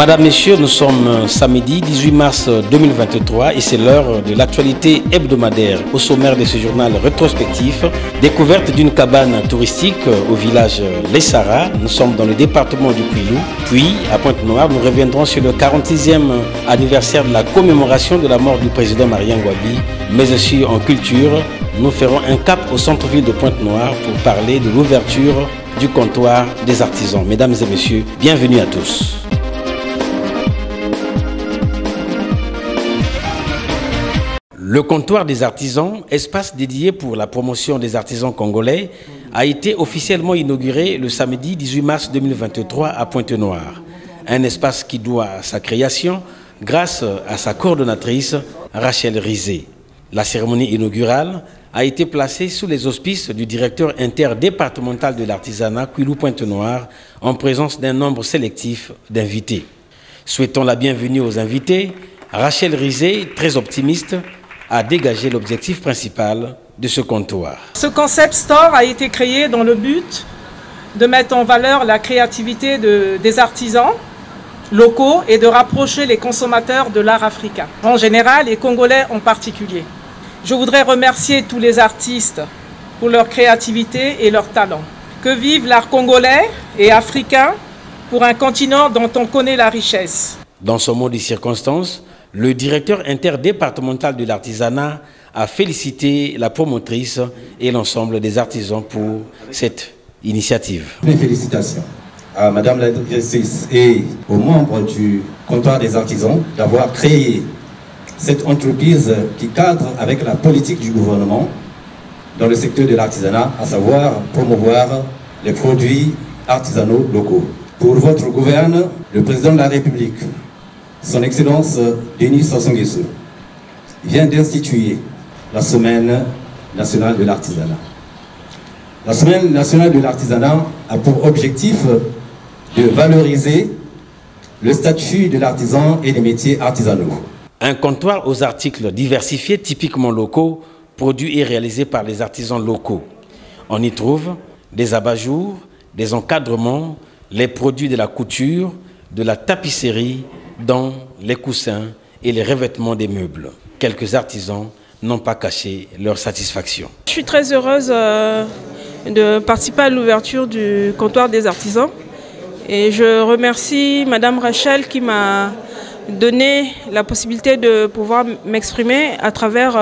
Madame, Messieurs, nous sommes samedi 18 mars 2023 et c'est l'heure de l'actualité hebdomadaire. Au sommaire de ce journal rétrospectif, découverte d'une cabane touristique au village Les Saras. Nous sommes dans le département du Kwilu. Puis, à Pointe-Noire, nous reviendrons sur le 46e anniversaire de la commémoration de la mort du président Marien Ngouabi. Mais aussi en culture, nous ferons un cap au centre-ville de Pointe-Noire pour parler de l'ouverture du comptoir des artisans. Mesdames et messieurs, bienvenue à tous. Le comptoir des artisans, espace dédié pour la promotion des artisans congolais, a été officiellement inauguré le samedi 18 mars 2023 à Pointe-Noire. Un espace qui doit sa création grâce à sa coordonnatrice Rachel Rizé. La cérémonie inaugurale a été placée sous les auspices du directeur interdépartemental de l'artisanat Kwilu Pointe-Noire en présence d'un nombre sélectif d'invités. Souhaitons la bienvenue aux invités, Rachel Rizé, très optimiste, a dégagé l'objectif principal de ce comptoir. Ce concept store a été créé dans le but de mettre en valeur la créativité des artisans locaux et de rapprocher les consommateurs de l'art africain, en général et congolais en particulier. Je voudrais remercier tous les artistes pour leur créativité et leur talent. Que vive l'art congolais et africain pour un continent dont on connaît la richesse. Dans ce mot de circonstance, le directeur interdépartemental de l'artisanat a félicité la promotrice et l'ensemble des artisans pour cette initiative. Mes félicitations à Madame la directrice et aux membres du comptoir des artisans d'avoir créé cette entreprise qui cadre avec la politique du gouvernement dans le secteur de l'artisanat, à savoir promouvoir les produits artisanaux locaux. Pour votre gouverne, le président de la République, Son Excellence Denis Sassou Nguesso, vient d'instituer la Semaine nationale de l'artisanat. La Semaine nationale de l'artisanat a pour objectif de valoriser le statut de l'artisan et des métiers artisanaux. Un comptoir aux articles diversifiés, typiquement locaux, produits et réalisés par les artisans locaux. On y trouve des abat-jours, des encadrements, les produits de la couture, de la tapisserie, dans les coussins et les revêtements des meubles. Quelques artisans n'ont pas caché leur satisfaction. Je suis très heureuse de participer à l'ouverture du comptoir des artisans et je remercie Madame Rachel qui m'a donné la possibilité de pouvoir m'exprimer à travers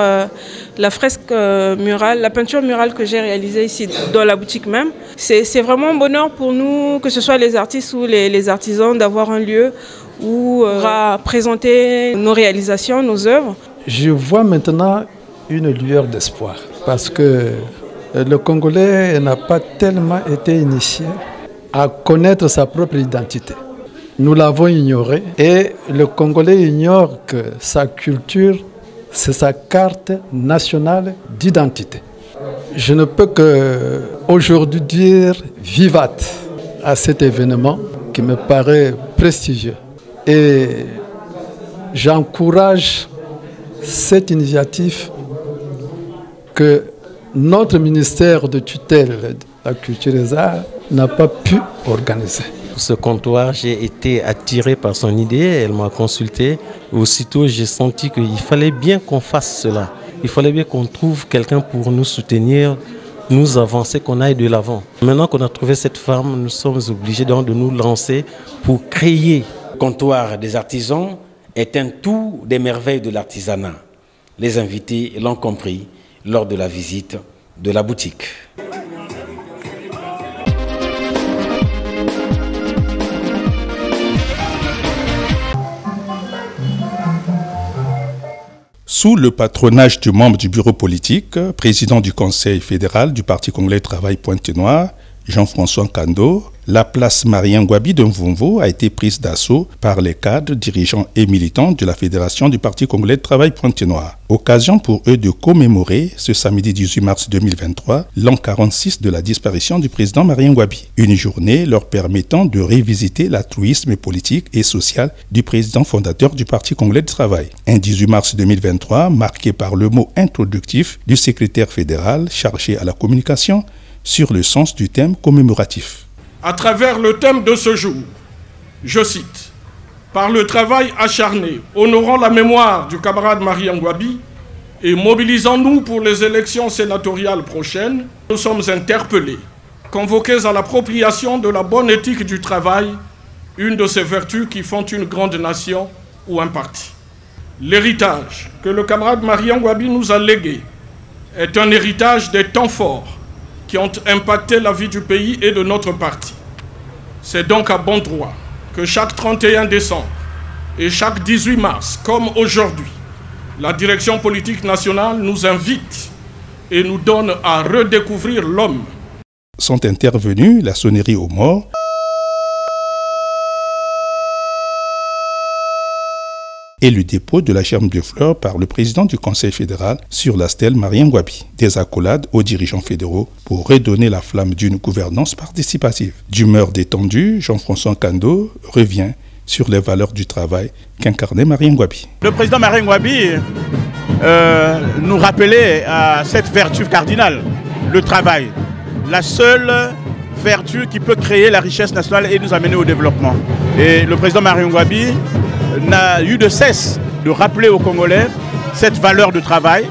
la fresque murale, la peinture murale que j'ai réalisée ici dans la boutique même. C'est vraiment un bonheur pour nous, que ce soit les artistes ou les artisans, d'avoir un lieu où on va présenter nos réalisations, nos œuvres. Je vois maintenant une lueur d'espoir parce que le Congolais n'a pas tellement été initié à connaître sa propre identité. Nous l'avons ignoré et le Congolais ignore que sa culture, c'est sa carte nationale d'identité. Je ne peux qu'aujourd'hui dire vivat à cet événement qui me paraît prestigieux. Et j'encourage cette initiative que notre ministère de tutelle de la culture et des arts n'a pas pu organiser. Pour ce comptoir, j'ai été attiré par son idée, elle m'a consulté. Aussitôt, j'ai senti qu'il fallait bien qu'on fasse cela. Il fallait bien qu'on trouve quelqu'un pour nous soutenir, nous avancer, qu'on aille de l'avant. Maintenant qu'on a trouvé cette femme, nous sommes obligés donc de nous lancer pour créer. Le comptoir des artisans est un tout des merveilles de l'artisanat. Les invités l'ont compris lors de la visite de la boutique. Sous le patronage du membre du bureau politique, président du Conseil fédéral du Parti congolais Travail Pointe-Noire, Jean-François Kando, la place Marien Ngouabi de Mvumvu a été prise d'assaut par les cadres, dirigeants et militants de la Fédération du Parti congolais de travail Pointe-Noire. Occasion pour eux de commémorer ce samedi 18 mars 2023 l'an 46 de la disparition du président Marien Ngouabi. Une journée leur permettant de révisiter l'altruisme politique et social du président fondateur du Parti congolais de travail. Un 18 mars 2023 marqué par le mot introductif du secrétaire fédéral chargé à la communication sur le sens du thème commémoratif. À travers le thème de ce jour, je cite, Par le travail acharné, honorant la mémoire du camarade Marian Ngouabi et mobilisant-nous pour les élections sénatoriales prochaines, nous sommes interpellés, convoqués à l'appropriation de la bonne éthique du travail, une de ces vertus qui font une grande nation ou un parti. L'héritage que le camarade Marian Ngouabi nous a légué est un héritage des temps forts qui ont impacté la vie du pays et de notre parti. C'est donc à bon droit que chaque 31 décembre et chaque 18 mars, comme aujourd'hui, la direction politique nationale nous invite et nous donne à redécouvrir l'homme. Sont intervenus la sonnerie aux morts, et le dépôt de la germe de fleurs par le président du Conseil fédéral sur la stèle Marian Ngouabi. Des accolades aux dirigeants fédéraux pour redonner la flamme d'une gouvernance participative. D'humeur détendue, Jean-François Kando revient sur les valeurs du travail qu'incarnait Marian Ngouabi. Le président Marian Ngouabi nous rappelait à cette vertu cardinale, le travail. La seule vertu qui peut créer la richesse nationale et nous amener au développement. Et le président Marian Ngouabi n'a eu de cesse de rappeler aux Congolais cette valeur de travail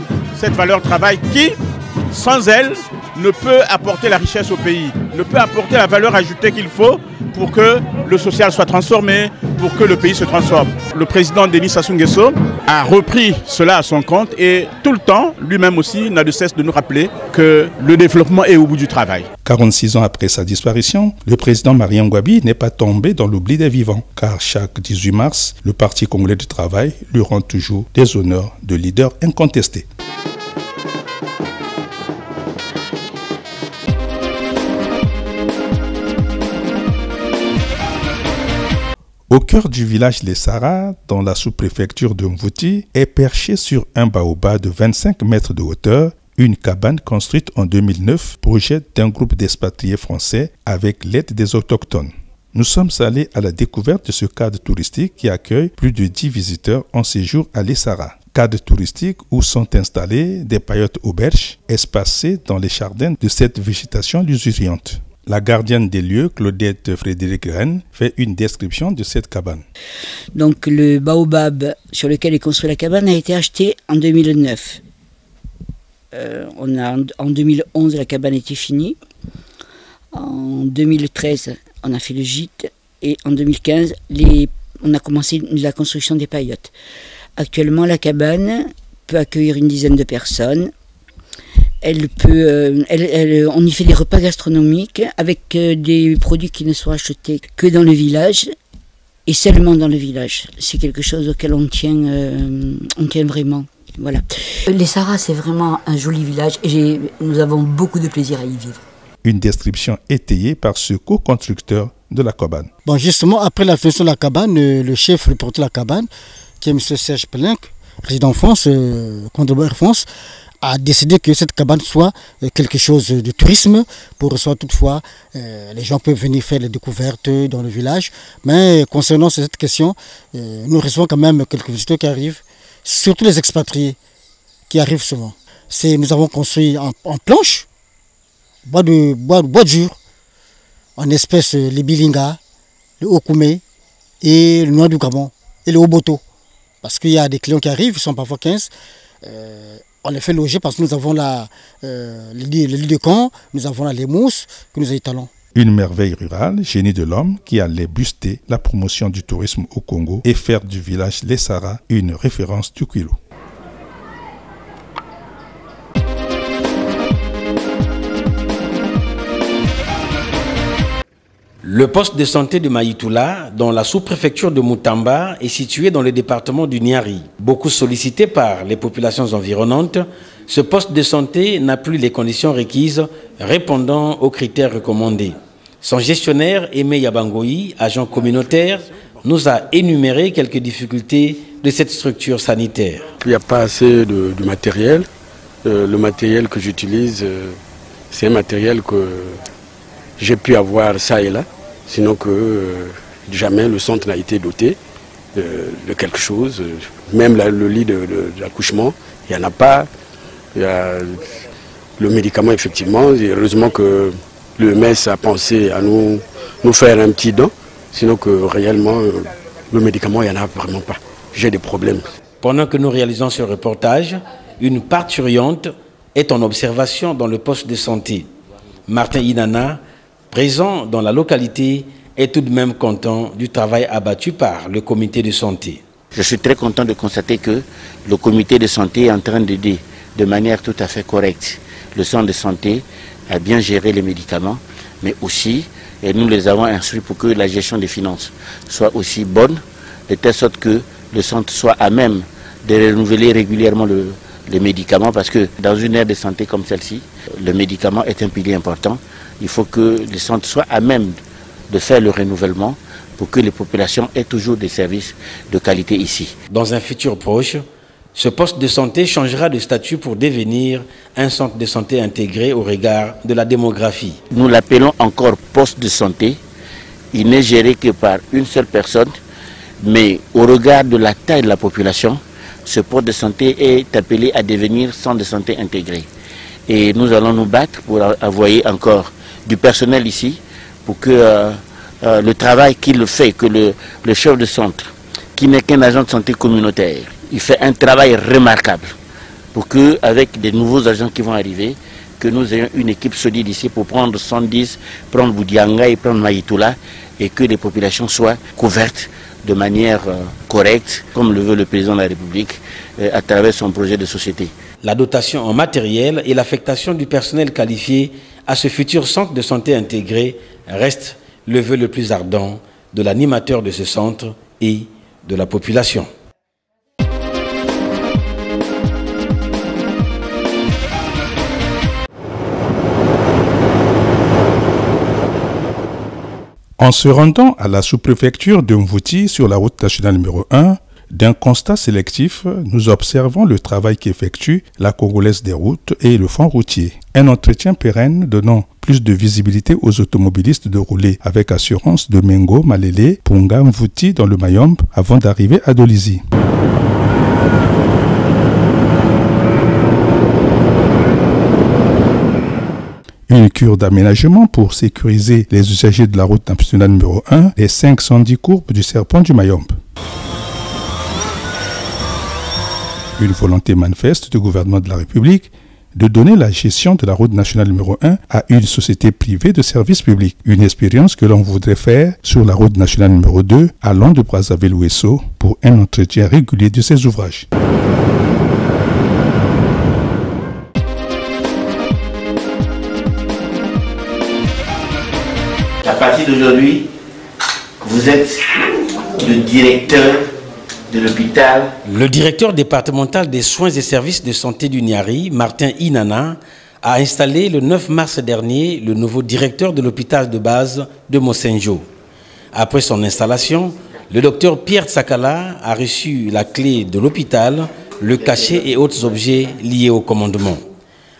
qui, sans elle, ne peut apporter la richesse au pays, ne peut apporter la valeur ajoutée qu'il faut pour que le social soit transformé, pour que le pays se transforme. Le président Denis Sassou Nguesso a repris cela à son compte et tout le temps, lui-même aussi, n'a de cesse de nous rappeler que le développement est au bout du travail. 46 ans après sa disparition, le président Marian Ngouabi n'est pas tombé dans l'oubli des vivants, car chaque 18 mars, le Parti congolais du travail lui rend toujours des honneurs de leader incontesté. Au cœur du village Les Saras, dans la sous-préfecture de Mvouti, est perchée sur un baobab de 25 mètres de hauteur, une cabane construite en 2009, projet d'un groupe d'expatriés français avec l'aide des autochtones. Nous sommes allés à la découverte de ce cadre touristique qui accueille plus de 10 visiteurs en séjour à Les Saras. Cadre touristique où sont installées des paillotes auberges espacées dans les jardins de cette végétation luxuriante. La gardienne des lieux, Claudette Frédéric Rennes, fait une description de cette cabane. Donc le baobab sur lequel est construite la cabane a été acheté en 2009. En 2011, la cabane était finie. En 2013, on a fait le gîte. Et en 2015, on a commencé la construction des paillotes. Actuellement, la cabane peut accueillir une dizaine de personnes. On y fait des repas gastronomiques avec des produits qui ne sont achetés que dans le village et seulement dans le village. C'est quelque chose auquel on tient vraiment. Voilà. Les Saras, c'est vraiment un joli village et nous avons beaucoup de plaisir à y vivre. Une description étayée par ce co-constructeur de la cabane. Bon, justement, après la finition de la cabane, le chef, le porteur de la cabane, qui est M. Serge Pelenc, résident en France, contributeur en France, a décidé que cette cabane soit quelque chose de tourisme pour recevoir toutefois. Les gens peuvent venir faire les découvertes dans le village. Mais concernant cette question, nous recevons quand même quelques visiteurs qui arrivent, surtout les expatriés qui arrivent souvent. Nous avons construit en planche, bois dur, en espèces les bilinga, le okoumé et le noix du Gabon et le oboto. Parce qu'il y a des clients qui arrivent, ils sont parfois 15. On les fait loger parce que nous avons le lit de camp, nous avons les mousses que nous étalons. Une merveille rurale, génie de l'homme, qui allait booster la promotion du tourisme au Congo et faire du village Les Saras une référence du Kwilu. Le poste de santé de Maïtoula, dans la sous-préfecture de Moutamba, est situé dans le département du Niari. Beaucoup sollicité par les populations environnantes, ce poste de santé n'a plus les conditions requises répondant aux critères recommandés. Son gestionnaire, Aimé Yabangoyi, agent communautaire, nous a énuméré quelques difficultés de cette structure sanitaire. Il n'y a pas assez de matériel. Le matériel que j'utilise, c'est un matériel que j'ai pu avoir ça et là. Sinon que jamais le centre n'a été doté de quelque chose. Même le lit de l'accouchement, il n'y en a pas. Il y a le médicament, effectivement. Et heureusement que le MES a pensé à nous faire un petit don. Sinon que réellement, le médicament, il n'y en a vraiment pas. J'ai des problèmes. Pendant que nous réalisons ce reportage, une parturiente est en observation dans le poste de santé. Martin Inana, présent dans la localité, est tout de même content du travail abattu par le comité de santé. Je suis très content de constater que le comité de santé est en train d'aider de manière tout à fait correcte le centre de santé à bien gérer les médicaments, mais aussi, et nous les avons instruits pour que la gestion des finances soit aussi bonne, de telle sorte que le centre soit à même de renouveler régulièrement les médicaments, parce que dans une aire de santé comme celle-ci, le médicament est un pilier important. Il faut que le centre soit à même de faire le renouvellement pour que les populations aient toujours des services de qualité ici. Dans un futur proche, ce poste de santé changera de statut pour devenir un centre de santé intégré au regard de la démographie. Nous l'appelons encore poste de santé. Il n'est géré que par une seule personne, mais au regard de la taille de la population, ce poste de santé est appelé à devenir centre de santé intégré. Et nous allons nous battre pour envoyer encore du personnel ici, pour que le travail qu'il fait, que le chef de centre, qui n'est qu'un agent de santé communautaire, il fait un travail remarquable pour que, avec des nouveaux agents qui vont arriver, que nous ayons une équipe solide ici pour prendre 110, prendre Boudianga et prendre Maïtoula, et que les populations soient couvertes de manière correcte, comme le veut le président de la République, à travers son projet de société. La dotation en matériel et l'affectation du personnel qualifié à ce futur centre de santé intégré reste le vœu le plus ardent de l'animateur de ce centre et de la population. En se rendant à la sous-préfecture de Mvouti sur la route nationale numéro 1, d'un constat sélectif, nous observons le travail qu'effectue la Congolaise des routes et le fonds routier. Un entretien pérenne donnant plus de visibilité aux automobilistes de rouler avec assurance de Mengo, Malele, Punga, Mvouti dans le Mayombe avant d'arriver à Dolizy. Une cure d'aménagement pour sécuriser les usagers de la route nationale numéro 1, les 510 courbes du serpent du Mayombe. Une volonté manifeste du gouvernement de la République de donner la gestion de la route nationale numéro 1 à une société privée de service public. Une expérience que l'on voudrait faire sur la route nationale numéro 2 allant de Brazzaville-Ouesso pour un entretien régulier de ces ouvrages. À partir d'aujourd'hui, vous êtes le directeur de l'hôpital. Le directeur départemental des soins et services de santé du Niari, Martin Inana, a installé le 9 mars dernier le nouveau directeur de l'hôpital de base de Mosenjo. Après son installation, le docteur Pierre Tsakala a reçu la clé de l'hôpital, le cachet et autres objets liés au commandement.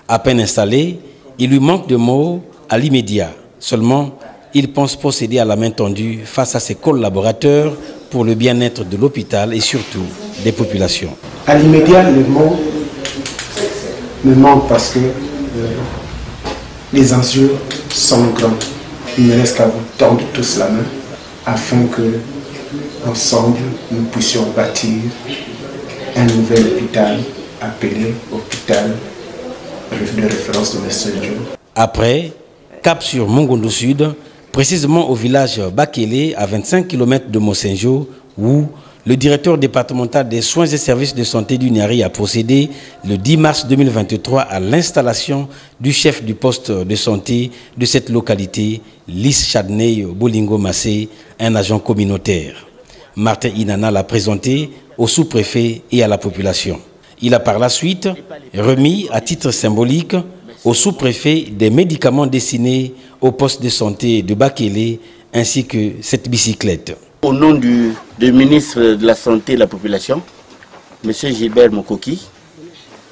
À peine installé, il lui manque de mots à l'immédiat. Seulement, il pense procéder à la main tendue face à ses collaborateurs pour le bien-être de l'hôpital et surtout des populations. À l'immédiat, le mot me manque parce que les enjeux sont grands. Il ne reste qu'à vous tendre tous la main afin que, ensemble, nous puissions bâtir un nouvel hôpital appelé hôpital de référence de Mosenjo. Après, cap sur Mongondo Sud, précisément au village Bakele, à 25 km de Mosenjo, où le directeur départemental des soins et services de santé du Niari a procédé le 10 mars 2023 à l'installation du chef du poste de santé de cette localité, Lys Chadney Bolingo Massé, un agent communautaire. Martin Inana l'a présenté au sous-préfet et à la population. Il a par la suite remis à titre symbolique au sous-préfet des médicaments destinés au poste de santé de Bakele ainsi que cette bicyclette. Au nom du ministre de la Santé et de la Population, M. Gilbert Mokoki,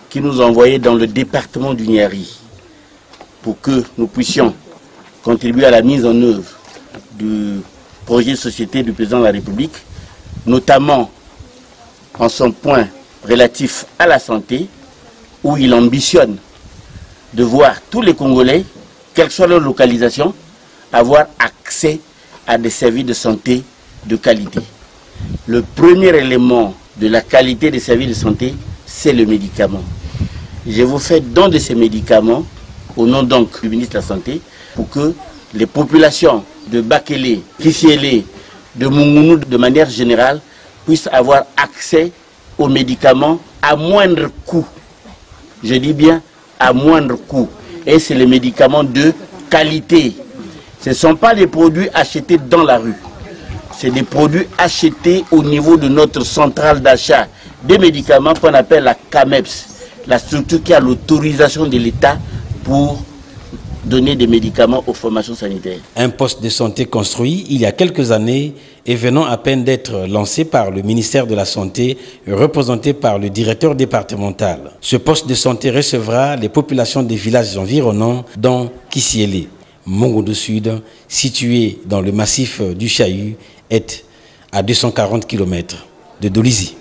qui nous a envoyé dans le département du Niari pour que nous puissions contribuer à la mise en œuvre du projet de société du président de la République, notamment en son point relatif à la santé, où il ambitionne de voir tous les Congolais, quelle que soit leur localisation, avoir accès à des services de santé de qualité. le premier élément de la qualité des services de santé, c'est le médicament. Je vous fais don de ces médicaments, au nom donc du ministre de la Santé, pour que les populations de Bakélé, Kisiélé, de Mungunu, de manière générale, puissent avoir accès aux médicaments à moindre coût. Je dis bien à moindre coût. Et c'est les médicaments de qualité. Ce ne sont pas des produits achetés dans la rue. C'est des produits achetés au niveau de notre centrale d'achat des médicaments qu'on appelle la CAMEPS, la structure qui a l'autorisation de l'État pour donner des médicaments aux formations sanitaires. Un poste de santé construit il y a quelques années et venant à peine d'être lancé par le ministère de la Santé, représenté par le directeur départemental. Ce poste de santé recevra les populations des villages environnants, dont Kisiélé. Mongondo Sud, situé dans le massif du Chahut, est à 240 km de Dolisie.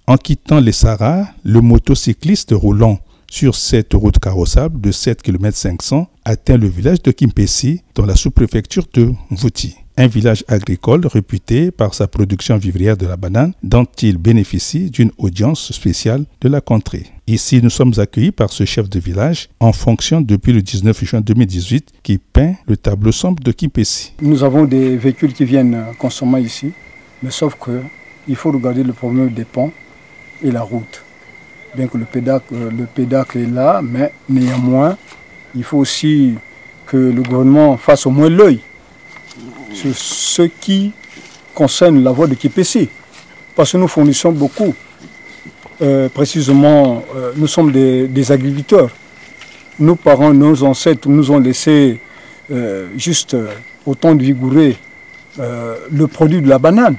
En quittant les Sahara, le motocycliste roulant sur cette route carrossable de 7 km 500 atteint le village de Kimpessi dans la sous-préfecture de Mvouti. Un village agricole réputé par sa production vivrière de la banane dont il bénéficie d'une audience spéciale de la contrée. Ici, nous sommes accueillis par ce chef de village en fonction depuis le 19 juin 2018 qui peint le tableau sombre de Kimpessi. Nous avons des véhicules qui viennent consommer ici, mais sauf qu'il faut regarder le problème des ponts et la route. Bien que le pédacle est là, mais néanmoins, il faut aussi que le gouvernement fasse au moins l'œil sur ce qui concerne la voie de Kimpessi. Parce que nous fournissons beaucoup. Précisément, nous sommes des agriculteurs. Nos parents, nos ancêtres nous ont laissé juste autant de vigourer le produit de la banane.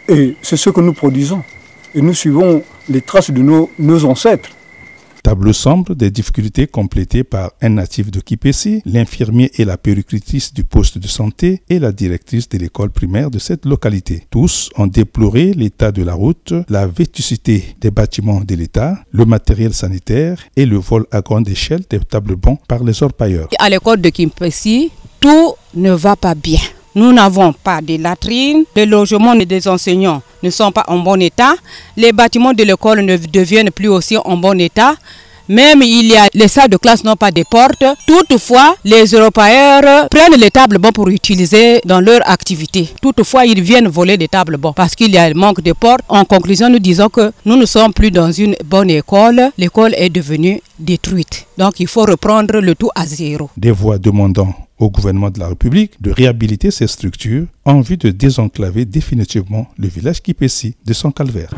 Et c'est ce que nous produisons. Et nous suivons les traces de nos ancêtres. Tableau sombre des difficultés complétées par un natif de Kimpessi, l'infirmier et la puéricultrice du poste de santé et la directrice de l'école primaire de cette localité. Tous ont déploré l'état de la route, la vétusté des bâtiments de l'État, le matériel sanitaire et le vol à grande échelle des tables-bancs par les orpailleurs. À l'école de Kimpessi, tout ne va pas bien. Nous n'avons pas de latrines, les logements des enseignants ne sont pas en bon état, les bâtiments de l'école ne deviennent plus aussi en bon état, même les salles de classe n'ont pas de portes. Toutefois, les Européens prennent les tables-bancs pour utiliser dans leur activité. Toutefois, ils viennent voler des tables-bancs parce qu'il y a un manque de portes. En conclusion, nous disons que nous ne sommes plus dans une bonne école. L'école est devenue détruite. Donc, il faut reprendre le tout à zéro. Des voix demandant au gouvernement de la République de réhabiliter ces structures en vue de désenclaver définitivement le village Kimpessi de son calvaire.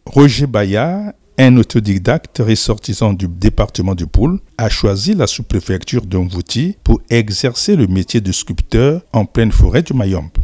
Roger Baya, un autodidacte ressortissant du département du Poul, a choisi la sous-préfecture de Mvouti pour exercer le métier de sculpteur en pleine forêt du Mayombe.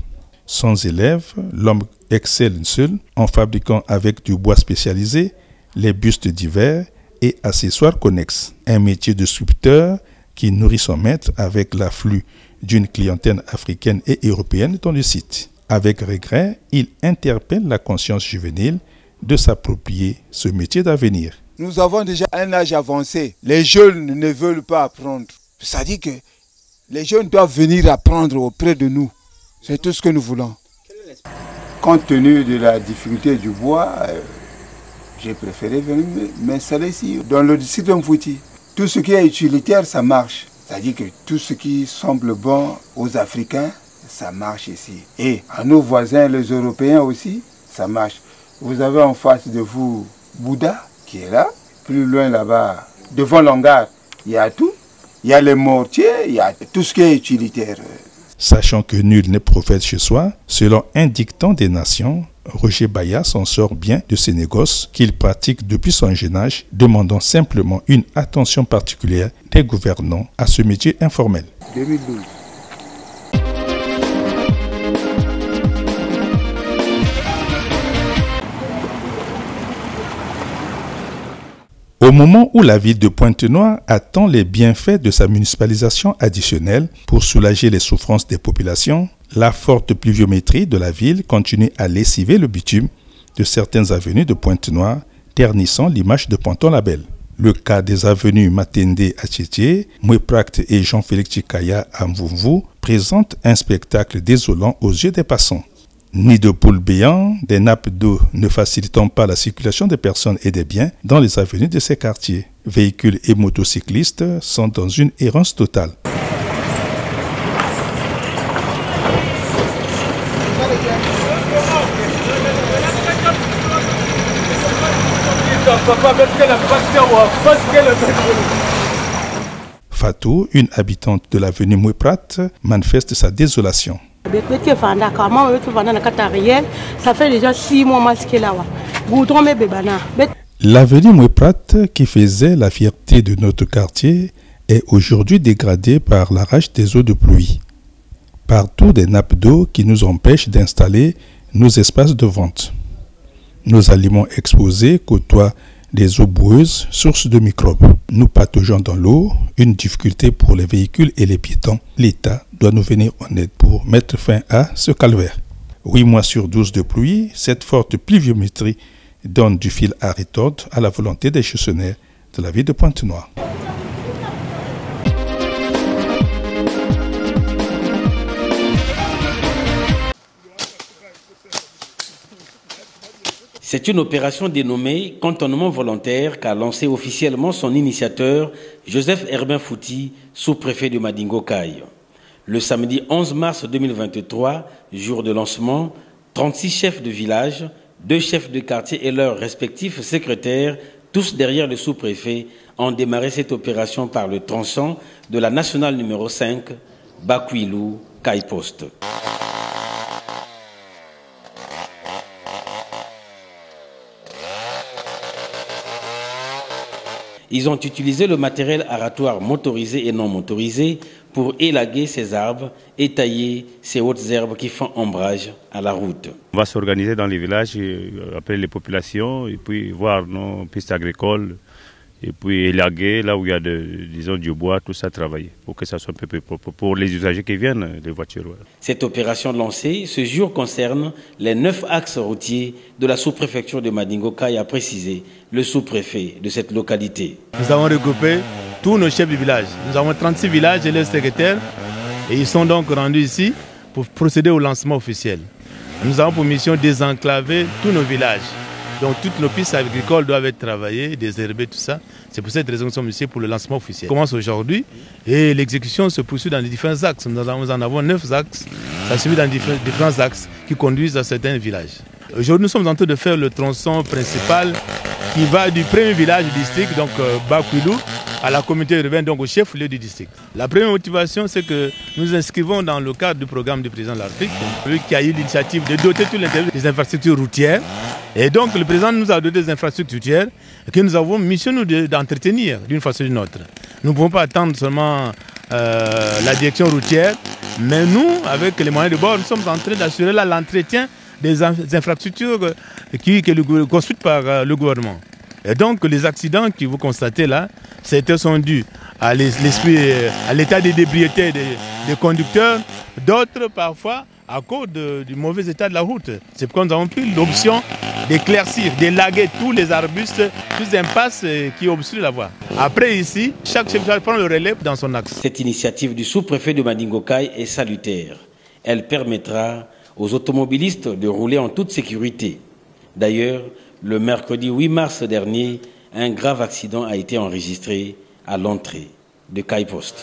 Sans élève, l'homme excelle seul en fabriquant avec du bois spécialisé les bustes divers et accessoires connexes. Un métier de sculpteur qui nourrit son maître avec l'afflux d'une clientèle africaine et européenne dans le site. Avec regret, il interpelle la conscience juvénile de s'approprier ce métier d'avenir. Nous avons déjà un âge avancé. Les jeunes ne veulent pas apprendre. Ça dit que les jeunes doivent venir apprendre auprès de nous. C'est tout ce que nous voulons. Compte tenu de la difficulté du bois, j'ai préféré venir m'installer ici, dans le district de Mvouti. Tout ce qui est utilitaire, ça marche. C'est-à-dire que tout ce qui semble bon aux Africains, ça marche ici. Et à nos voisins, les Européens aussi, ça marche. Vous avez en face de vous Bouddha qui est là. Plus loin là-bas, devant l'hangar, il y a tout. Il y a les mortiers, il y a tout ce qui est utilitaire. Sachant que nul n'est prophète chez soi, selon un dicton des nations, Roger Baya s'en sort bien de ces négoces qu'il pratique depuis son jeune âge, demandant simplement une attention particulière des gouvernants à ce métier informel. 2012. Au moment où la ville de Pointe-Noire attend les bienfaits de sa municipalisation additionnelle pour soulager les souffrances des populations, la forte pluviométrie de la ville continue à lessiver le bitume de certaines avenues de Pointe-Noire, ternissant l'image de Ponton-Label. Le cas des avenues Matende à Tchétché, Moueprakte et Jean-Félix Tchikaya à Mvumvu présente un spectacle désolant aux yeux des passants. Ni de poules béants, des nappes d'eau ne facilitant pas la circulation des personnes et des biens dans les avenues de ces quartiers. Véhicules et motocyclistes sont dans une errance totale. Fatou, une habitante de l'avenue Moueprat, manifeste sa désolation. Ça fait déjà 6 mois que là. L'avenue Moueprat, qui faisait la fierté de notre quartier, est aujourd'hui dégradée par la rage des eaux de pluie. Partout des nappes d'eau qui nous empêchent d'installer nos espaces de vente. Nos aliments exposés côtoient des eaux boueuses, sources de microbes. Nous pataugeons dans l'eau, une difficulté pour les véhicules et les piétons. L'État doit nous venir en aide pour mettre fin à ce calvaire. 8 mois sur 12 de pluie, cette forte pluviométrie donne du fil à retordre à la volonté des gestionnaires de la ville de Pointe-Noire. C'est une opération dénommée cantonnement volontaire qu'a lancé officiellement son initiateur, Joseph Herbin Fouti, sous-préfet de Madingo-Kai. Le samedi 11 mars 2023, jour de lancement, 36 chefs de village, 2 chefs de quartier et leurs respectifs secrétaires, tous derrière le sous-préfet, ont démarré cette opération par le tronçon de la nationale numéro 5, Bakuilou, Kai Post. Ils ont utilisé le matériel aratoire motorisé et non motorisé pour élaguer ces arbres et tailler ces hautes herbes qui font ombrage à la route. On va s'organiser dans les villages, appeler les populations et puis voir nos pistes agricoles et puis élaguer là où il y a disons, du bois, tout ça, travailler pour que ça soit un peu plus propre pour les usagers qui viennent, les voitures. Voilà. Cette opération lancée ce jour concerne les 9 axes routiers de la sous-préfecture de Madingo-Kai, a précisé le sous-préfet de cette localité. Nous avons regroupé tous nos chefs de village. Nous avons 36 villages et leurs secrétaires et ils sont donc rendus ici pour procéder au lancement officiel. Nous avons pour mission de désenclaver tous nos villages. Donc toutes nos pistes agricoles doivent être travaillées, désherbées, tout ça. C'est pour cette raison que nous sommes ici pour le lancement officiel. On commence aujourd'hui et l'exécution se poursuit dans les différents axes. Nous en avons 9 axes. Ça suit dans différents axes qui conduisent à certains villages. Aujourd'hui, nous sommes en train de faire le tronçon principal qui va du premier village du district, donc Bakuilou, à la communauté urbaine, donc au chef-lieu du district. La première motivation, c'est que nous inscrivons dans le cadre du programme du président de la République, lui qui a eu l'initiative de doter tout l'intérieur des infrastructures routières. Et donc le président nous a donné des infrastructures routières que nous avons mission d'entretenir d'une façon ou d'une autre. Nous ne pouvons pas attendre seulement la direction routière, mais nous, avec les moyens de bord, nous sommes en train d'assurer l'entretien des infrastructures construites par le gouvernement. Et donc les accidents que vous constatez là, certains sont dus à l'état de débriété des conducteurs, d'autres parfois à cause du mauvais état de la route. C'est pourquoi nous avons pris l'option d'éclaircir, d'élaguer tous les arbustes, toutes les impasses qui obstruent la voie. Après ici, chaque chef de village prend le relais dans son axe. Cette initiative du sous-préfet de Madingo-Kai est salutaire. Elle permettra aux automobilistes de rouler en toute sécurité. D'ailleurs, le mercredi 8 mars dernier, un grave accident a été enregistré à l'entrée de Kai Post.